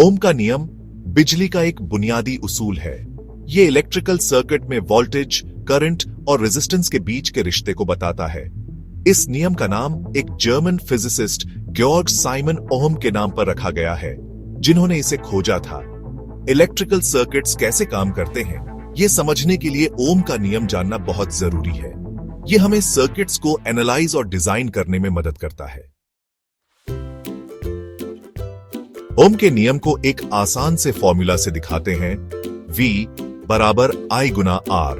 ओम का नियम बिजली का एक बुनियादी उसूल है। ये इलेक्ट्रिकल सर्किट में वोल्टेज, करंट और रेजिस्टेंस के बीच के रिश्ते को बताता है। इस नियम का नाम एक जर्मन फिजिसिस्ट ज्योर्ग साइमन ओहम के नाम पर रखा गया है, जिन्होंने इसे खोजा था। इलेक्ट्रिकल सर्किट्स कैसे काम करते हैं, ये समझने के लिए ओम का नियम जानना बहुत जरूरी है। ये हमें सर्किट्स को एनालाइज और डिजाइन करने में मदद करता है। ओम के नियम को एक आसान से फॉर्मूला से दिखाते हैं। V बराबर I Guna R।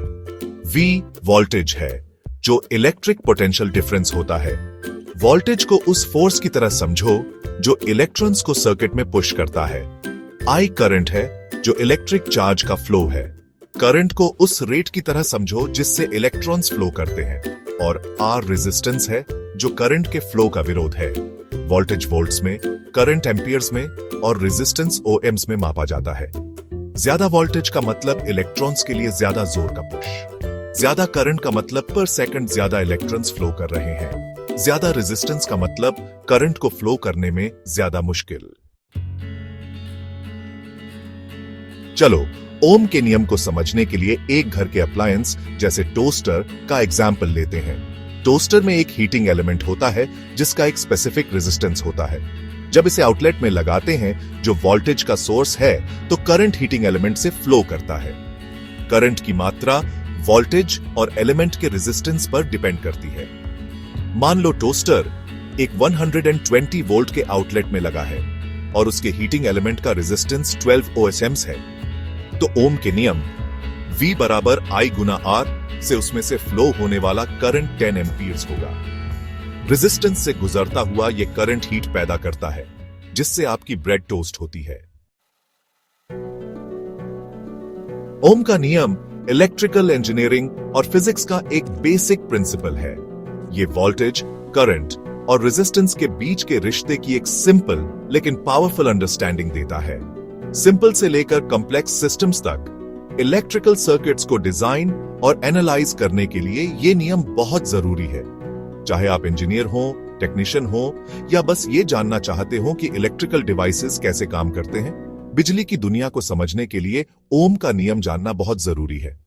V voltage है, जो इलेक्ट्रिक पोटेंशियल डिफरेंस होता है। वोल्टेज को उस फोर्स की तरह समझो जो इलेक्ट्रॉन्स को सर्किट में पुश करता है। I करंट है, जो इलेक्ट्रिक चार्ज का फ्लो है। करंट को उस रेट की तरह समझो जिससे इलेक्ट्रॉन्स फ्लो करते हैं। और R रेजिस्टेंस है, जो करंट के फ्लो का विरोध है। वोल्टेज वोल्ट्स में, करंट एम्पियर्स में और रेजिस्टेंस ओएम्स में मापा जाता है। ज्यादा वोल्टेज का मतलब इलेक्ट्रॉन्स के लिए ज्यादा जोर का पुश। ज्यादा करंट का मतलब पर सेकंड ज्यादा इलेक्ट्रॉन्स फ्लो कर रहे हैं। ज्यादा रेजिस्टेंस का मतलब करंट को फ्लो करने में ज्यादा मुश्किल। चलो ओम के नियम को समझने के लिए एक घर के अप्लायंस जैसे टोस्टर का एग्जाम्पल लेते हैं। टोस्टर में एक हीटिंग एलिमेंट होता है जिसका एक स्पेसिफिक रेजिस्टेंस होता है। जब इसे आउटलेट में लगाते हैं जो वोल्टेज का सोर्स है, तो करंट हीटिंग एलिमेंट से फ्लो करता है। करंट की मात्रा वोल्टेज और एलिमेंट के रेजिस्टेंस पर डिपेंड करती है। मान लो टोस्टर एक 120 वोल्ट के आउटलेट में लगा है और उसके हीटिंग एलिमेंट का रेजिस्टेंस 12 ओएसएम्स है। तो ओम के नियम V बराबर I गुना R से उसमें से फ्लो होने वाला करंट 10 एम्पीयर्स होगा। रेजिस्टेंस से गुजरता हुआ यह करंट हीट पैदा करता है, जिससे आपकी ब्रेड टोस्ट होती है। ओम का नियम इलेक्ट्रिकल इंजीनियरिंग और फिजिक्स का एक बेसिक प्रिंसिपल है। यह वोल्टेज, करंट और रेजिस्टेंस के बीच के रिश्ते की एक सिंपल लेकिन पावरफुल अंडरस्टैंडिंग देता है। सिंपल से लेकर कॉम्प्लेक्स सिस्टम्स तक इलेक्ट्रिकल सर्किट्स को डिजाइन और एनालाइज करने के लिए यह नियम बहुत जरूरी है। चाहे आप इंजीनियर हो, टेक्नीशियन हो या बस ये जानना चाहते हो कि इलेक्ट्रिकल डिवाइसेस कैसे काम करते हैं, बिजली की दुनिया को समझने के लिए ओम का नियम जानना बहुत जरूरी है।